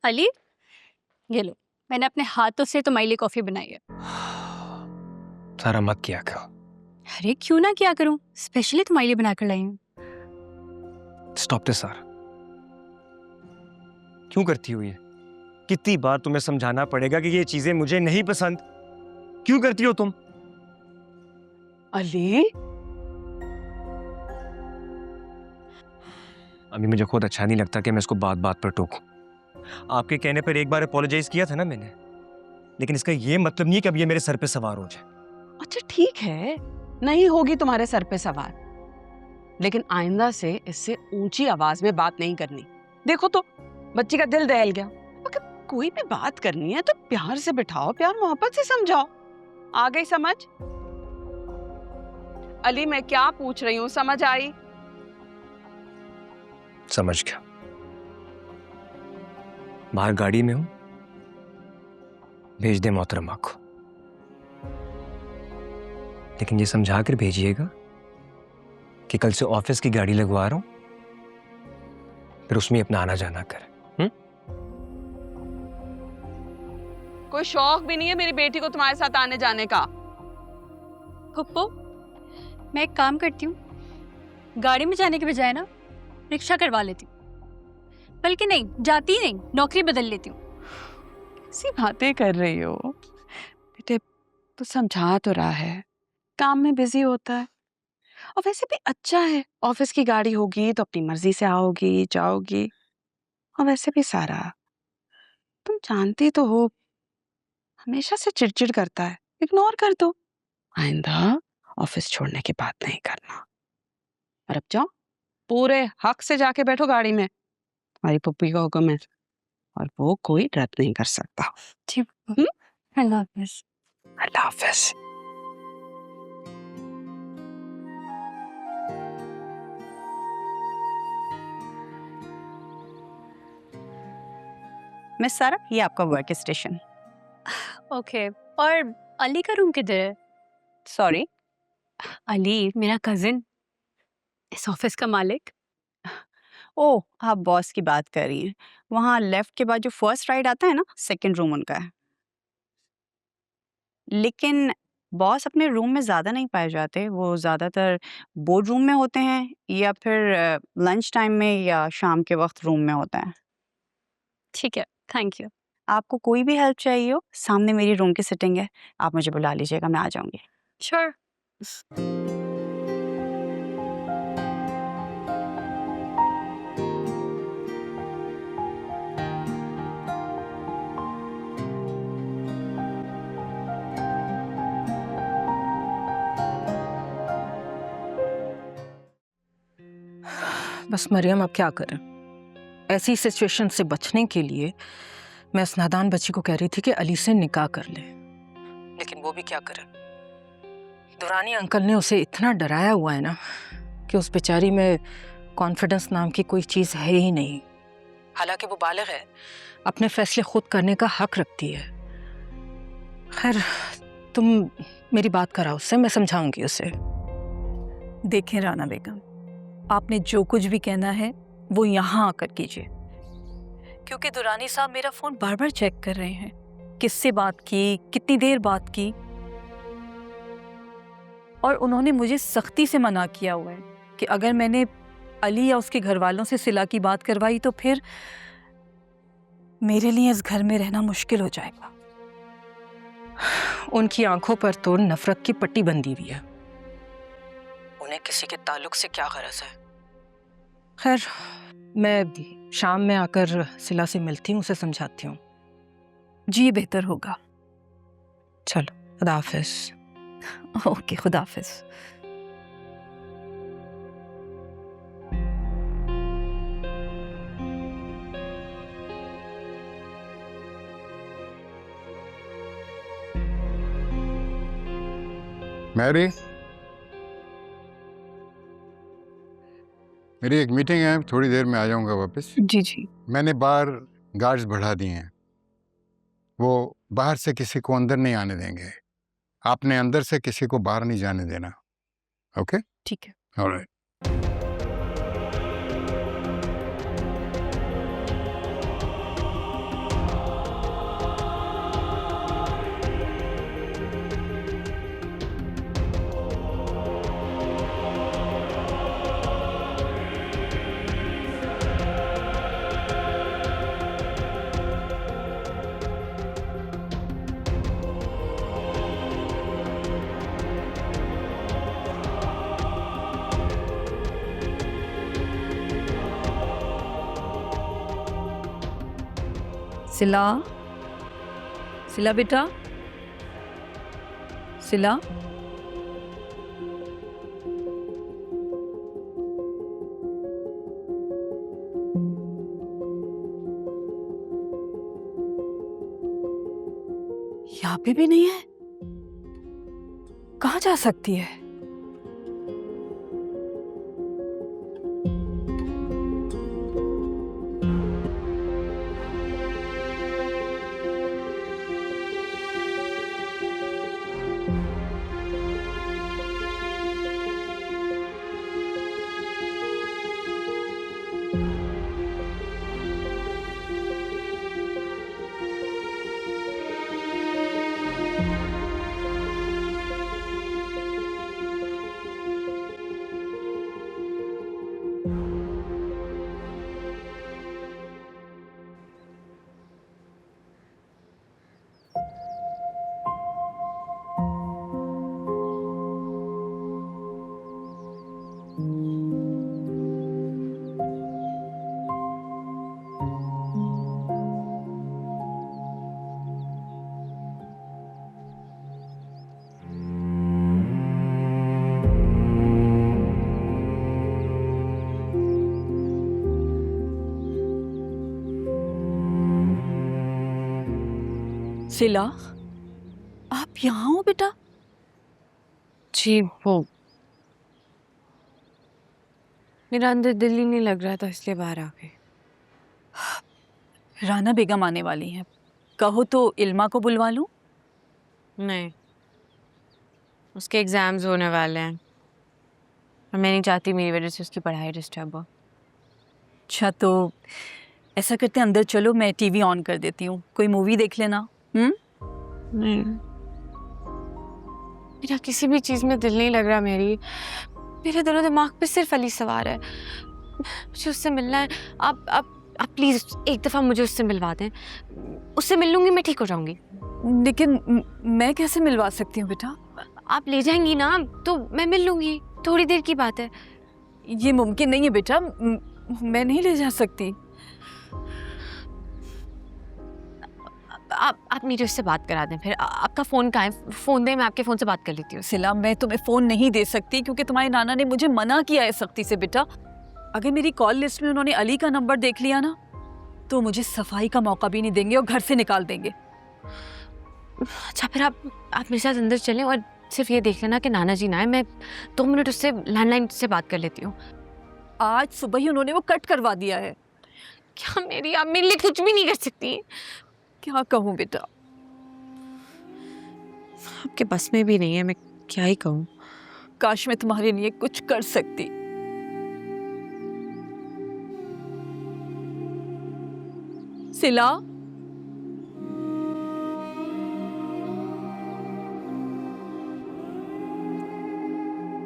अली, ये लो, मैंने अपने हाथों से तुम्हारे लिए कॉफी बनाई है। सारा मत किया करो। अरे क्यों ना क्या करूं, स्पेशली तुम्हारे लिए बनाकर लाई हूं। स्टॉप दिस सारा। क्यों करती हो ये? कितनी बार तुम्हें समझाना पड़ेगा कि ये चीजें मुझे नहीं पसंद? क्यों करती हो तुम? अली, अभी मुझे खुद अच्छा नहीं लगता कि मैं इसको बात बात पर टोकूं। आपके कहने पर एक बार अपोलोजाइज किया था ना मैंने, लेकिन इसका ये मतलब नहीं कि अब ये मेरे सर पे सवार हो जाए। अच्छा ठीक है, नहीं होगी तुम्हारे सर पे सवार, लेकिन आइंदा से इससे ऊंची आवाज में बात नहीं करनी। देखो तो बच्ची का दिल दहल गया। अगर कोई भी बात करनी है तो प्यार से बिठाओ, प्यार मोहब्बत से समझाओ। आ गई समझ? अली, मैं क्या पूछ रही हूँ समझ आई? समझ गया। बाहर गाड़ी में हूं, भेज दे मोहतरमा को, लेकिन ये समझा कर भेजिएगा कि कल से ऑफिस की गाड़ी लगवा रहा हूं, फिर उसमें अपना आना जाना कर। कोई शौक भी नहीं है मेरी बेटी को तुम्हारे साथ आने जाने का। पप्पू, मैं एक काम करती हूँ, गाड़ी में जाने के बजाय ना रिक्शा करवा लेती हूँ। बल्कि नहीं, जाती ही नहीं, नौकरी बदल लेती हूँ। कैसी बातें कर रही हो बेटे? तो समझा तो रहा है, काम में बिजी होता है। और वैसे भी अच्छा है, ऑफिस की गाड़ी होगी तो अपनी मर्जी से आओगी जाओगी। और वैसे भी सारा, तुम जानती तो हो हमेशा से चिड़चिड़ करता है, इग्नोर कर दो। आइंदा ऑफिस छोड़ने की बात नहीं करना। और अब जाओ, पूरे हक से जाके बैठो गाड़ी में, हमारी पुप्पी का हुक्म है और वो कोई रद्द नहीं कर सकता। जी पप्पू, अल्लाह हाफिज। अल्लाह हाफिज। मिस सारा, ये आपका वर्क स्टेशन। ओके, और अली का रूम किधर है? सॉरी, अली मेरा कजिन, इस ऑफिस का मालिक। ओह आप बॉस की बात कर रही हैं। वहाँ लेफ्ट के बाद जो फर्स्ट राइड आता है ना, सेकंड रूम उनका है। लेकिन बॉस अपने रूम में ज़्यादा नहीं पाए जाते, वो ज़्यादातर बोर्ड रूम में होते हैं या फिर लंच टाइम में या शाम के वक्त रूम में होता है। ठीक है, थैंक यू। आपको कोई भी हेल्प चाहिए हो, सामने मेरी रूम की सिटिंग है, आप मुझे बुला लीजिएगा, मैं आ जाऊंगी। श्योर। बस मरियम, अब क्या करें? ऐसी सिचुएशन से बचने के लिए मैं इस नादान बच्ची को कह रही थी कि अली से निकाह कर ले, लेकिन वो भी क्या करे। दुरानी अंकल ने उसे इतना डराया हुआ है ना कि उस बेचारी में कॉन्फिडेंस नाम की कोई चीज़ है ही नहीं। हालांकि वो बालिग है, अपने फैसले खुद करने का हक रखती है। खैर, तुम मेरी बात कराओ उससे, मैं समझाऊंगी उसे। देखें राना बेगम, आपने जो कुछ भी कहना है वो यहाँ आकर कीजिए, क्योंकि दुरानी साहब मेरा फ़ोन बार बार चेक कर रहे हैं, किससे बात की, कितनी देर बात की, और उन्होंने मुझे सख्ती से मना किया हुआ है कि अगर मैंने अली या उसके घर वालों से सिला की बात करवाई तो फिर मेरे लिए इस घर में रहना मुश्किल हो जाएगा। उनकी आंखों पर तो नफरत की पट्टी बंधी हुई है, उन्हें किसी के ताल्लुक से क्या गरज है। खैर, मैं शाम में आकर सिला से मिलती हूँ, उसे समझाती हूँ। जी बेहतर होगा। चलो, खुदा हाफिज। ओके, खुदा हाफिज। मैरी, मेरी एक मीटिंग है, थोड़ी देर में आ जाऊंगा वापस। जी जी। मैंने बाहर गार्ड्स बढ़ा दिए हैं, वो बाहर से किसी को अंदर नहीं आने देंगे। आपने अंदर से किसी को बाहर नहीं जाने देना। ओके? ठीक है। ऑलराइट। सिला, सिला बेटा, सिला। यहाँ पे भी नहीं है, कहाँ जा सकती है? सिला, आप यहाँ हो बेटा? जी वो मेरा अंदर दिल ही नहीं लग रहा था इसलिए बाहर आ गई। राना बेगम आने वाली हैं, कहो तो इल्मा को बुलवा लूं? नहीं, उसके एग्जाम्स होने वाले हैं और मैं नहीं चाहती मेरी वजह से उसकी पढ़ाई डिस्टर्ब हो। अच्छा तो ऐसा करते हैं, अंदर चलो, मैं टीवी ऑन कर देती हूँ, कोई मूवी देख लेना। नहीं, मेरा किसी भी चीज़ में दिल नहीं लग रहा। मेरे दोनों दिमाग पे सिर्फ अली सवार है। मुझे उससे मिलना है। आप प्लीज़ एक दफ़ा मुझे उससे मिलवा दें। उससे मिल लूँगी, मैं ठीक हो जाऊँगी। लेकिन मैं कैसे मिलवा सकती हूँ बेटा? आप ले जाएंगी ना तो मैं मिल लूँगी, थोड़ी देर की बात है। ये मुमकिन नहीं है बेटा, मैं नहीं ले जा सकती। आप मेरे उससे बात करा दें। फिर आपका फ़ोन कहाँ है? फ़ोन दें, मैं आपके फ़ोन से बात कर लेती हूँ। सिला, मैं तुम्हें फ़ोन नहीं दे सकती क्योंकि तुम्हारे नाना ने मुझे मना किया है सख्ती से बेटा। अगर मेरी कॉल लिस्ट में उन्होंने अली का नंबर देख लिया ना तो मुझे सफाई का मौका भी नहीं देंगे और घर से निकाल देंगे। अच्छा फिर आप मेरे साथ अंदर चलें और सिर्फ ये देख लेना कि नाना जी ना आए। मैं 2 मिनट उससे लैंडलाइन से बात कर लेती हूँ। आज सुबह ही उन्होंने वो कट करवा दिया है। क्या आप मेरे लिए कुछ भी नहीं कर सकती? क्या कहूँ बेटा? आपके बस में भी नहीं है, मैं क्या ही कहूँ। काश मैं तुम्हारे लिए कुछ कर सकती। सिला,